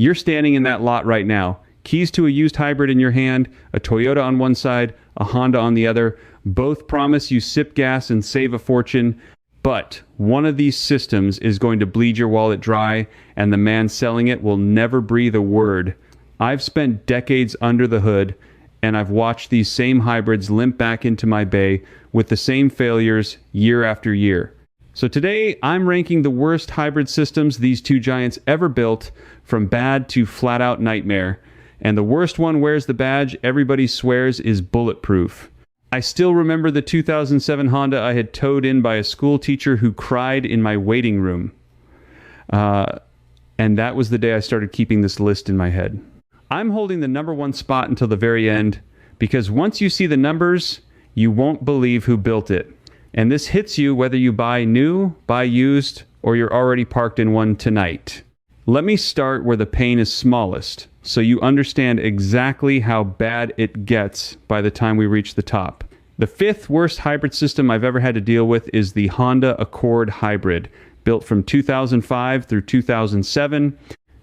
You're standing in that lot right now. Keys to a used hybrid in your hand, a Toyota on one side, a Honda on the other. Both promise you sip gas and save a fortune, but one of these systems is going to bleed your wallet dry, and the man selling it will never breathe a word. I've spent decades under the hood, and I've watched these same hybrids limp back into my bay with the same failures year after year. So today, I'm ranking the worst hybrid systems these two giants ever built, from bad to flat-out nightmare. And the worst one wears the badge everybody swears is bulletproof. I still remember the 2007 Honda I had towed in by a school teacher who cried in my waiting room. And that was the day I started keeping this list in my head. I'm holding the number one spot until the very end, because once you see the numbers, you won't believe who built it. And this hits you whether you buy new, buy used, or you're already parked in one tonight. Let me start where the pain is smallest, so you understand exactly how bad it gets by the time we reach the top. The fifth worst hybrid system I've ever had to deal with is the Honda Accord Hybrid, built from 2005 through 2007.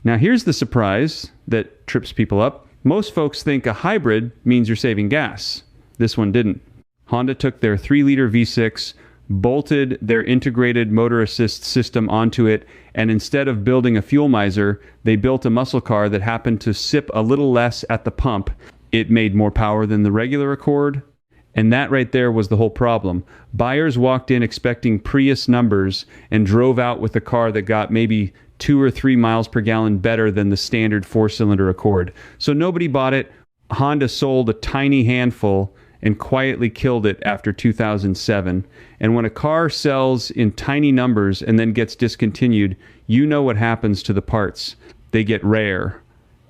Now here's the surprise that trips people up. Most folks think a hybrid means you're saving gas. This one didn't. Honda took their 3-liter V6, bolted their integrated motor assist system onto it, and instead of building a fuel miser, they built a muscle car that happened to sip a little less at the pump. It made more power than the regular Accord, and that right there was the whole problem. Buyers walked in expecting Prius numbers and drove out with a car that got maybe 2 or 3 miles per gallon better than the standard 4-cylinder Accord. So nobody bought it. Honda sold a tiny handful and quietly killed it after 2007. And when a car sells in tiny numbers and then gets discontinued, you know what happens to the parts. They get rare.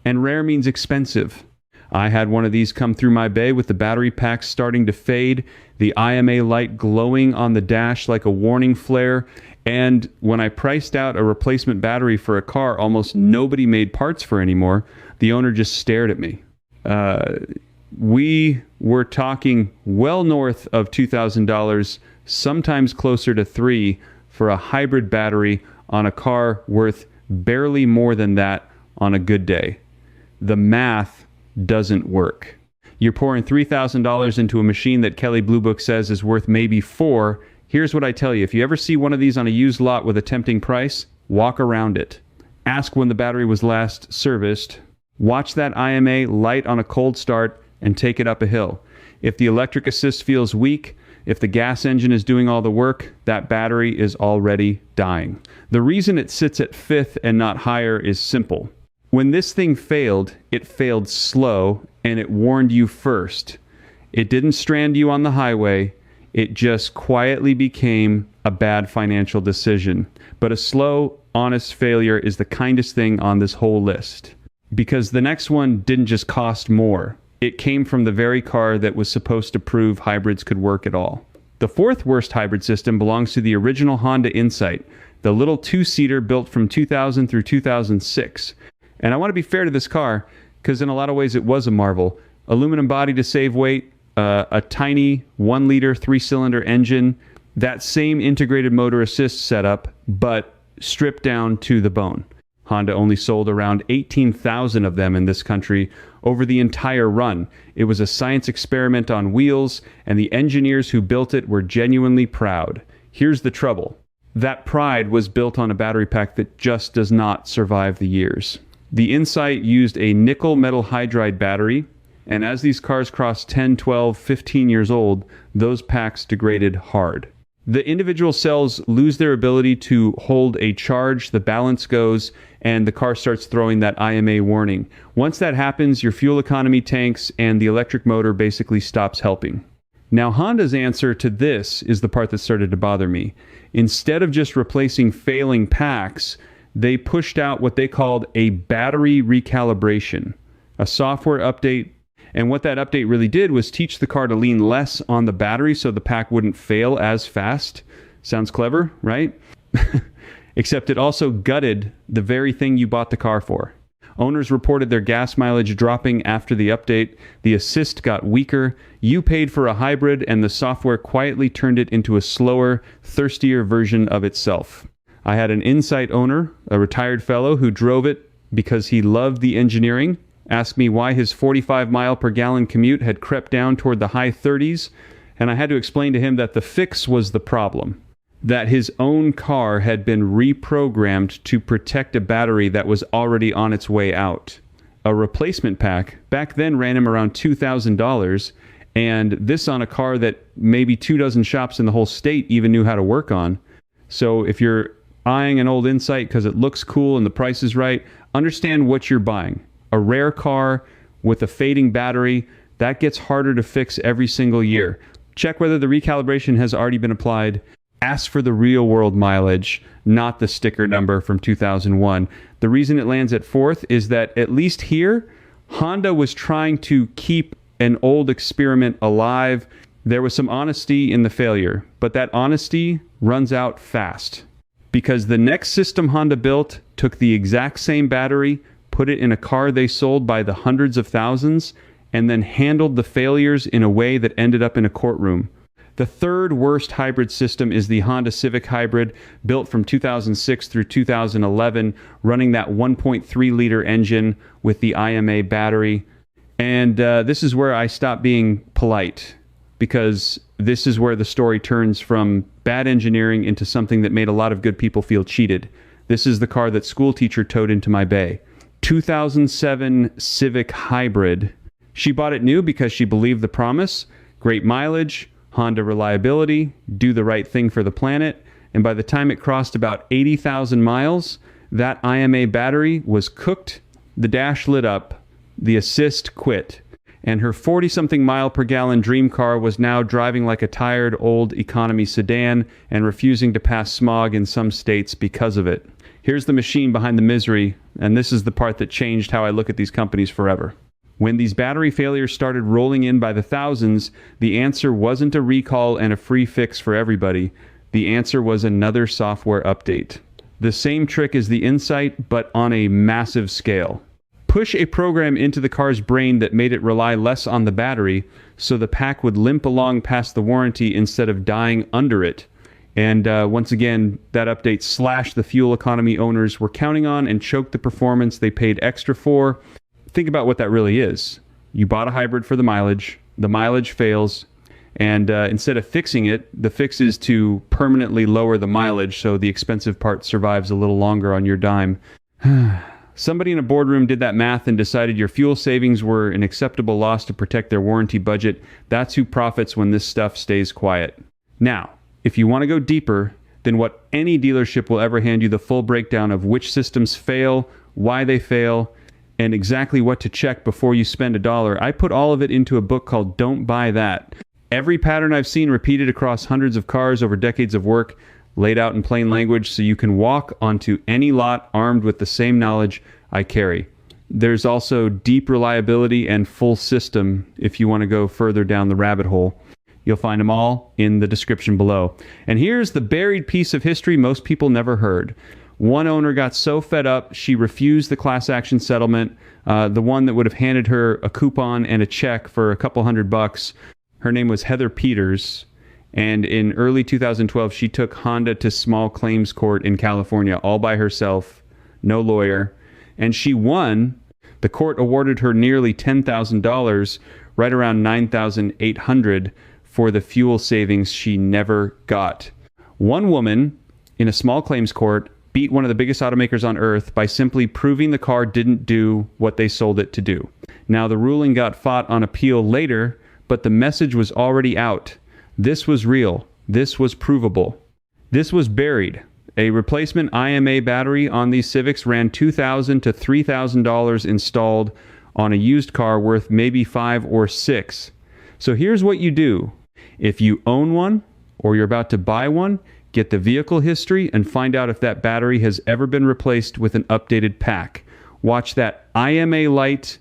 And rare means expensive. I had one of these come through my bay with the battery pack starting to fade, the IMA light glowing on the dash like a warning flare, and when I priced out a replacement battery for a car almost nobody made parts for anymore, the owner just stared at me. We were talking well north of $2,000, sometimes closer to $3,000 for a hybrid battery on a car worth barely more than that on a good day. The math doesn't work. You're pouring $3,000 into a machine that Kelley Blue Book says is worth maybe $4,000. Here's what I tell you. If you ever see one of these on a used lot with a tempting price, walk around it. Ask when the battery was last serviced. Watch that IMA light on a cold start and take it up a hill. If the electric assist feels weak, if the gas engine is doing all the work, that battery is already dying. The reason it sits at 5th and not higher is simple. When this thing failed, it failed slow, and it warned you first. It didn't strand you on the highway. It just quietly became a bad financial decision. But a slow, honest failure is the kindest thing on this whole list. Because the next one didn't just cost more. It came from the very car that was supposed to prove hybrids could work at all. The fourth worst hybrid system belongs to the original Honda Insight, the little 2-seater built from 2000 through 2006. And I want to be fair to this car, because in a lot of ways it was a marvel. Aluminum body to save weight, a tiny 1-liter 3-cylinder engine, that same integrated motor assist setup, but stripped down to the bone. Honda only sold around 18,000 of them in this country over the entire run. It was a science experiment on wheels, and the engineers who built it were genuinely proud. Here's the trouble. That pride was built on a battery pack that just does not survive the years. The Insight used a nickel metal hydride battery, and as these cars crossed 10, 12, 15 years old, those packs degraded hard. The individual cells lose their ability to hold a charge, the balance goes, and the car starts throwing that IMA warning. Once that happens, your fuel economy tanks, and the electric motor basically stops helping. Now, Honda's answer to this is the part that started to bother me. Instead of just replacing failing packs, they pushed out what they called a battery recalibration, a software update. And what that update really did was teach the car to lean less on the battery so the pack wouldn't fail as fast. Sounds clever, right? Except it also gutted the very thing you bought the car for. Owners reported their gas mileage dropping after the update. The assist got weaker. You paid for a hybrid, and the software quietly turned it into a slower, thirstier version of itself. I had an Insight owner, a retired fellow, who drove it because he loved the engineering, asked me why his 45 mile per gallon commute had crept down toward the high 30s, and I had to explain to him that the fix was the problem, that his own car had been reprogrammed to protect a battery that was already on its way out. A replacement pack back then ran him around $2,000, and this on a car that maybe 24 shops in the whole state even knew how to work on. So if you're eyeing an old Insight because it looks cool and the price is right, understand what you're buying. A rare car with a fading battery, that gets harder to fix every single year. Check whether the recalibration has already been applied. Ask for the real world mileage, not the sticker number from 2001. The reason it lands at 4th is that at least here, Honda was trying to keep an old experiment alive. There was some honesty in the failure, but that honesty runs out fast. Because the next system Honda built took the exact same battery, put it in a car they sold by the hundreds of thousands, and then handled the failures in a way that ended up in a courtroom. The third worst hybrid system is the Honda Civic Hybrid, built from 2006 through 2011, running that 1.3-liter engine with the IMA battery. And this is where I stop being polite, because this is where the story turns from bad engineering into something that made a lot of good people feel cheated. This is the car that school teacher towed into my bay. 2007 Civic Hybrid. She bought it new because she believed the promise. Great mileage, Honda reliability, do the right thing for the planet. And by the time it crossed about 80,000 miles, that IMA battery was cooked, the dash lit up, the assist quit, and her 40-something mile per gallon dream car was now driving like a tired old economy sedan and refusing to pass smog in some states because of it. Here's the machine behind the misery, and this is the part that changed how I look at these companies forever. When these battery failures started rolling in by the thousands, the answer wasn't a recall and a free fix for everybody. The answer was another software update. The same trick as the Insight, but on a massive scale. Push a program into the car's brain that made it rely less on the battery, so the pack would limp along past the warranty instead of dying under it. And once again, that update slashed the fuel economy owners were counting on and choked the performance they paid extra for. Think about what that really is. You bought a hybrid for the mileage fails, and instead of fixing it, the fix is to permanently lower the mileage so the expensive part survives a little longer on your dime. Somebody in a boardroom did that math and decided your fuel savings were an acceptable loss to protect their warranty budget. That's who profits when this stuff stays quiet. Now, if you want to go deeper, then what any dealership will ever hand you the full breakdown of which systems fail, why they fail, and exactly what to check before you spend $1. I put all of it into a book called Don't Buy That. Every pattern I've seen repeated across hundreds of cars over decades of work, laid out in plain language so you can walk onto any lot armed with the same knowledge I carry. There's also deep reliability and full system if you want to go further down the rabbit hole. You'll find them all in the description below. And here's the buried piece of history most people never heard. One owner got so fed up, she refused the class action settlement, the one that would have handed her a coupon and a check for a couple $100. Her name was Heather Peters. And in early 2012, she took Honda to small claims court in California all by herself, no lawyer. And she won. The court awarded her nearly $10,000, right around $9,800 for the fuel savings she never got. One woman in a small claims court beat one of the biggest automakers on earth by simply proving the car didn't do what they sold it to do. Now, the ruling got fought on appeal later, but the message was already out. This was real. This was provable. This was buried. A replacement IMA battery on these Civics ran $2,000 to $3,000 installed on a used car worth maybe $5,000 or $6,000. So here's what you do. If you own one or you're about to buy one, get the vehicle history and find out if that battery has ever been replaced with an updated pack. Watch that IMA light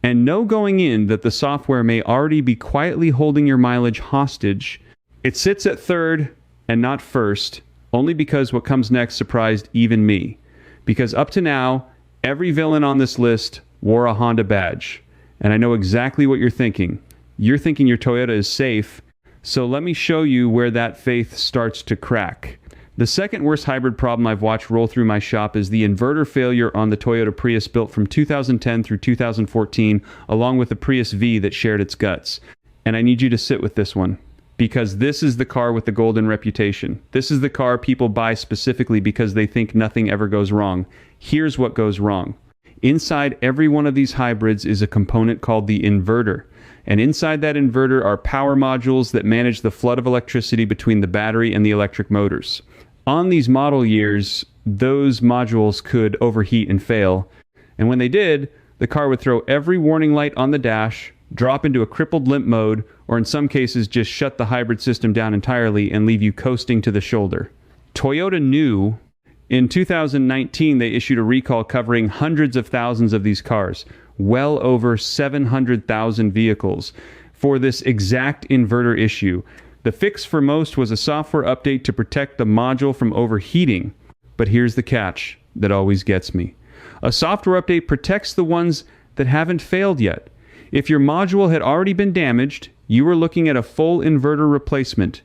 and know going in that the software may already be quietly holding your mileage hostage. It sits at third and not first, only because what comes next surprised even me. Because up to now, every villain on this list wore a Honda badge. And I know exactly what you're thinking. You're thinking your Toyota is safe, so let me show you where that faith starts to crack. The second worst hybrid problem I've watched roll through my shop is the inverter failure on the Toyota Prius built from 2010 through 2014, along with the Prius V that shared its guts. And I need you to sit with this one, because this is the car with the golden reputation. This is the car people buy specifically because they think nothing ever goes wrong. Here's what goes wrong. Inside every one of these hybrids is a component called the inverter. And inside that inverter are power modules that manage the flood of electricity between the battery and the electric motors. On these model years, those modules could overheat and fail. And when they did, the car would throw every warning light on the dash, drop into a crippled limp mode, or in some cases just shut the hybrid system down entirely and leave you coasting to the shoulder. Toyota knew. In 2019, they issued a recall covering hundreds of thousands of these cars, well over 700,000 vehicles, for this exact inverter issue. The fix for most was a software update to protect the module from overheating. But here's the catch that always gets me. A software update protects the ones that haven't failed yet. If your module had already been damaged, you were looking at a full inverter replacement.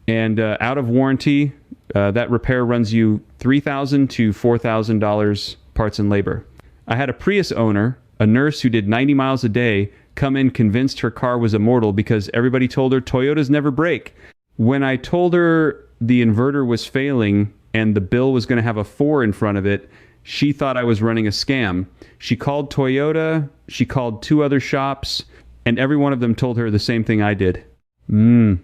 And out of warranty, that repair runs you $3,000 to $4,000 parts and labor. I had a Prius owner, a nurse who did 90 miles a day, come in convinced her car was immortal because everybody told her Toyotas never break. When I told her the inverter was failing and the bill was going to have a 4 in front of it, she thought I was running a scam. She called Toyota, she called 2 other shops, and every one of them told her the same thing I did. The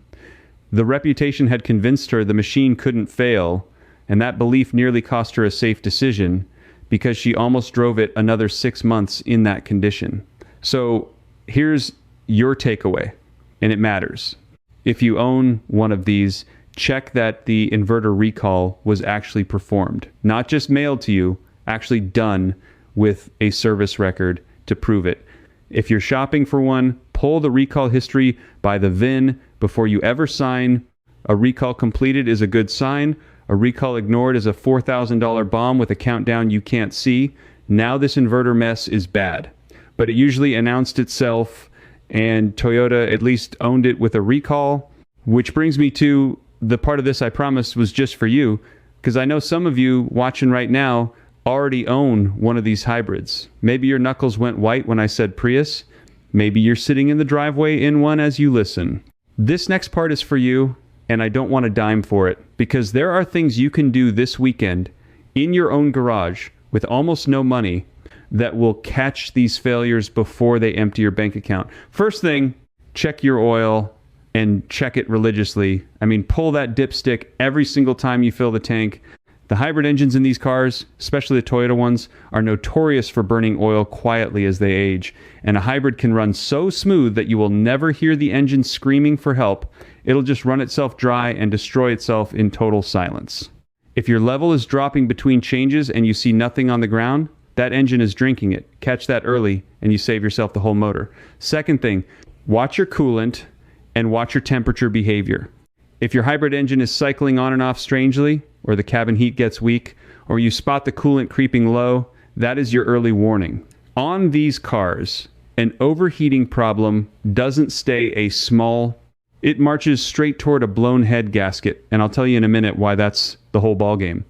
reputation had convinced her the machine couldn't fail, and that belief nearly cost her a safe decision because she almost drove it another 6 months in that condition. So here's your takeaway, and it matters. If you own one of these, check that the inverter recall was actually performed, not just mailed to you, actually done with a service record to prove it. If you're shopping for one, pull the recall history by the VIN before you ever sign. A recall completed is a good sign. A recall ignored is a $4,000 bomb with a countdown you can't see. Now this inverter mess is bad. But it usually announced itself, and Toyota at least owned it with a recall, which brings me to the part of this I promised was just for you, because I know some of you watching right now already own one of these hybrids. Maybe your knuckles went white when I said Prius. Maybe you're sitting in the driveway in one as you listen. This next part is for you, and I don't want a dime for it, because there are things you can do this weekend in your own garage with almost no money that will catch these failures before they empty your bank account. First thing, check your oil and check it religiously. I mean, pull that dipstick every single time you fill the tank. The hybrid engines in these cars, especially the Toyota ones, are notorious for burning oil quietly as they age. And a hybrid can run so smooth that you will never hear the engine screaming for help. It'll just run itself dry and destroy itself in total silence. If your level is dropping between changes and you see nothing on the ground, that engine is drinking it. Catch that early and you save yourself the whole motor. Second thing, watch your coolant and watch your temperature behavior. If your hybrid engine is cycling on and off strangely, or the cabin heat gets weak, or you spot the coolant creeping low, that is your early warning. On these cars, an overheating problem doesn't stay a small, it marches straight toward a blown head gasket, and I'll tell you in a minute why that's the whole ballgame.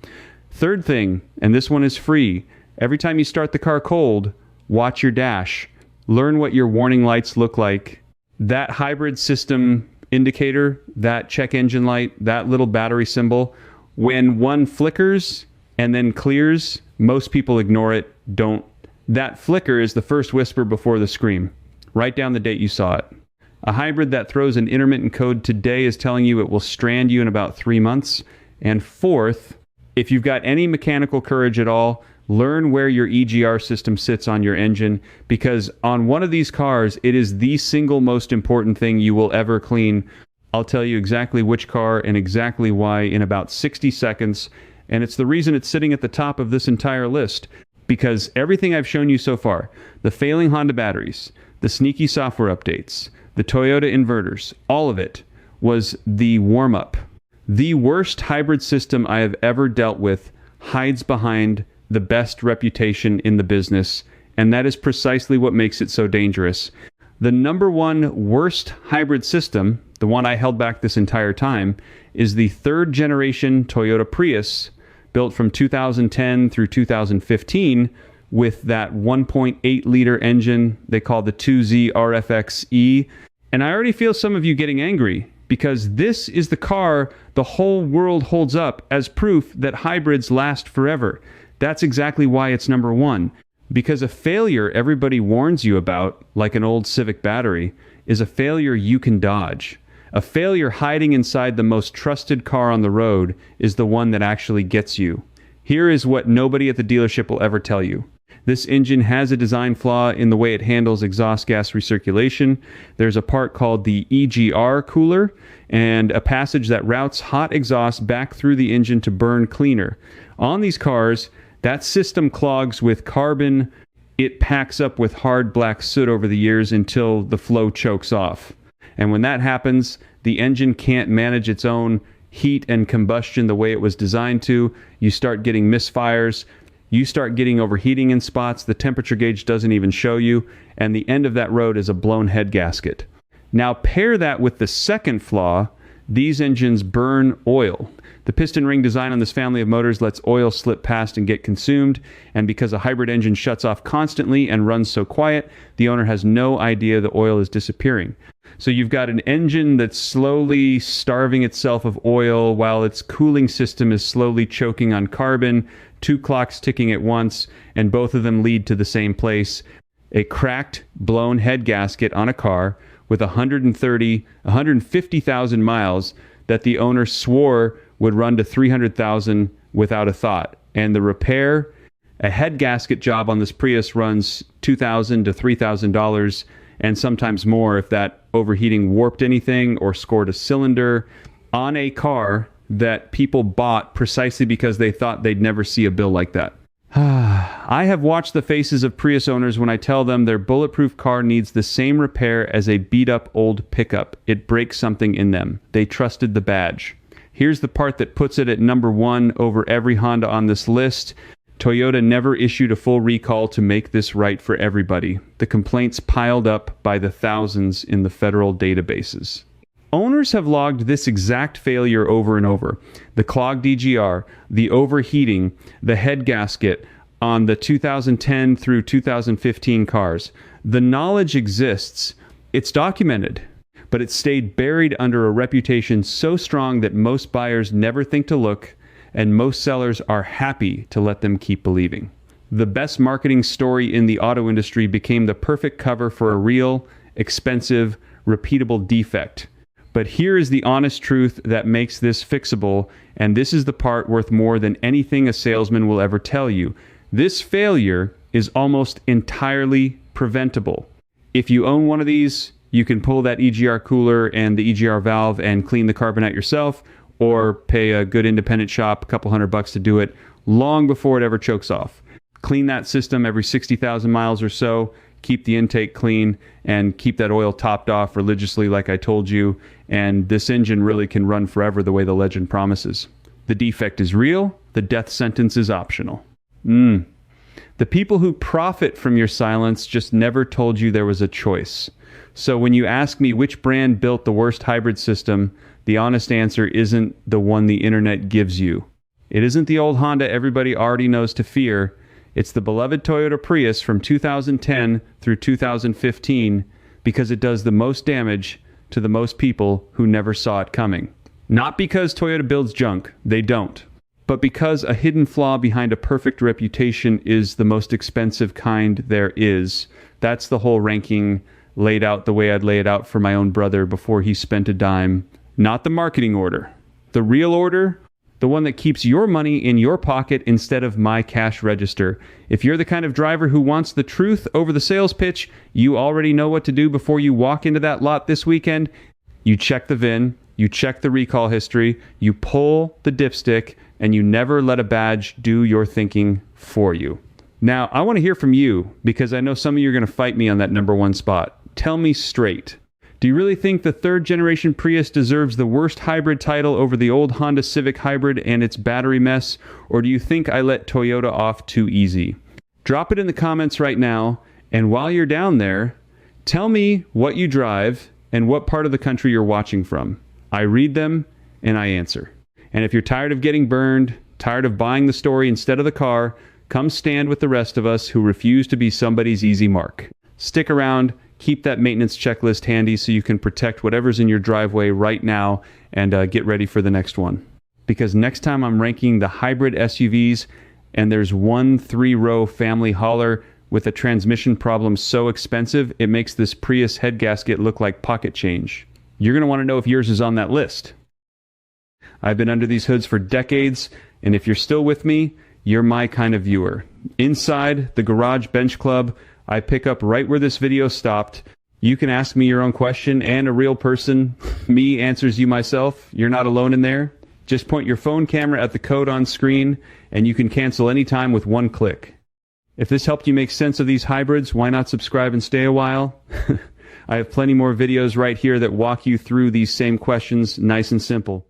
Third thing, and this one is free, every time you start the car cold, watch your dash. Learn what your warning lights look like. That hybrid system indicator, that check engine light, that little battery symbol, when one flickers and then clears, most people ignore it, don't. That flicker is the first whisper before the scream. Write down the date you saw it. A hybrid that throws an intermittent code today is telling you it will strand you in about 3 months. And fourth, if you've got any mechanical courage at all, learn where your EGR system sits on your engine, because on one of these cars, it is the single most important thing you will ever clean. I'll tell you exactly which car and exactly why in about 60 seconds, and it's the reason it's sitting at the top of this entire list, because everything I've shown you so far, the failing Honda batteries, the sneaky software updates, the Toyota inverters, all of it was the warm-up. The worst hybrid system I have ever dealt with hides behind the best reputation in the business, and that is precisely what makes it so dangerous. The number one worst hybrid system, the one I held back this entire time, is the third generation Toyota Prius, built from 2010 through 2015, with that 1.8 liter engine they call the 2Z RFX-E. And I already feel some of you getting angry, because this is the car the whole world holds up as proof that hybrids last forever. That's exactly why it's number one. Because a failure everybody warns you about, like an old Civic battery, is a failure you can dodge. A failure hiding inside the most trusted car on the road is the one that actually gets you. Here is what nobody at the dealership will ever tell you. This engine has a design flaw in the way it handles exhaust gas recirculation. There's a part called the EGR cooler and a passage that routes hot exhaust back through the engine to burn cleaner. On these cars, that system clogs with carbon. It packs up with hard black soot over the years until the flow chokes off. And when that happens, the engine can't manage its own heat and combustion the way it was designed to. You start getting misfires. You start getting overheating in spots the temperature gauge doesn't even show you, and the end of that road is a blown head gasket. Now pair that with the second flaw. These engines burn oil. The piston ring design on this family of motors lets oil slip past and get consumed, and because a hybrid engine shuts off constantly and runs so quiet, the owner has no idea the oil is disappearing. So you've got an engine that's slowly starving itself of oil while its cooling system is slowly choking on carbon, two clocks ticking at once, and both of them lead to the same place: a cracked, blown head gasket on a car with 150,000 miles that the owner swore would run to 300,000 without a thought. And the repair, a head gasket job on this Prius runs $2,000 to $3,000, and sometimes more if that overheating warped anything or scored a cylinder on a car that people bought precisely because they thought they'd never see a bill like that. I have watched the faces of Prius owners when I tell them their bulletproof car needs the same repair as a beat-up old pickup. It breaks something in them. They trusted the badge. Here's the part that puts it at number one over every Honda on this list. Toyota never issued a full recall to make this right for everybody. The complaints piled up by the thousands in the federal databases. Owners have logged this exact failure over and over. The clogged EGR, the overheating, the head gasket on the 2010 through 2015 cars. The knowledge exists. It's documented, but it stayed buried under a reputation so strong that most buyers never think to look, and most sellers are happy to let them keep believing. The best marketing story in the auto industry became the perfect cover for a real, expensive, repeatable defect. But here is the honest truth that makes this fixable, and this is the part worth more than anything a salesman will ever tell you. This failure is almost entirely preventable. If you own one of these, you can pull that EGR cooler and the EGR valve and clean the carbon out yourself, or pay a good independent shop a couple $100 to do it long before it ever chokes off. Clean that system every 60,000 miles or so. Keep the intake clean and keep that oil topped off religiously like I told you, and this engine really can run forever the way the legend promises. The defect is real, the death sentence is optional. The people who profit from your silence just never told you there was a choice. So when you ask me which brand built the worst hybrid system, the honest answer isn't the one the internet gives you. It isn't the old Honda everybody already knows to fear. It's the beloved Toyota Prius from 2010 through 2015 because it does the most damage to the most people who never saw it coming. Not because Toyota builds junk, they don't, but because a hidden flaw behind a perfect reputation is the most expensive kind there is. That's the whole ranking laid out the way I'd lay it out for my own brother before he spent a dime. Not the marketing order. The real order, the one that keeps your money in your pocket instead of my cash register. If you're the kind of driver who wants the truth over the sales pitch, you already know what to do before you walk into that lot this weekend. You check the VIN, you check the recall history, you pull the dipstick, and you never let a badge do your thinking for you. Now, I want to hear from you because I know some of you are going to fight me on that number one spot. Tell me straight. Do you really think the third generation Prius deserves the worst hybrid title over the old Honda Civic Hybrid and its battery mess? Or do you think I let Toyota off too easy? Drop it in the comments right now. And while you're down there, Tell me what you drive and what part of the country you're watching from. I read them and I answer. And if you're tired of getting burned, tired of buying the story instead of the car, come stand with the rest of us who refuse to be somebody's easy mark. Stick around, keep that maintenance checklist handy so you can protect whatever's in your driveway right now and get ready for the next one. Because next time I'm ranking the hybrid SUVs and there's one 3-row family hauler with a transmission problem so expensive it makes this Prius head gasket look like pocket change. You're going to want to know if yours is on that list. I've been under these hoods for decades, and if you're still with me, you're my kind of viewer. Inside the Garage Bench Club, I pick up right where this video stopped. You can ask me your own question, and a real person, me, answers you myself. You're not alone in there. Just point your phone camera at the code on screen, and you can cancel anytime with one click. If this helped you make sense of these hybrids, why not subscribe and stay a while? I have plenty more videos right here that walk you through these same questions, nice and simple.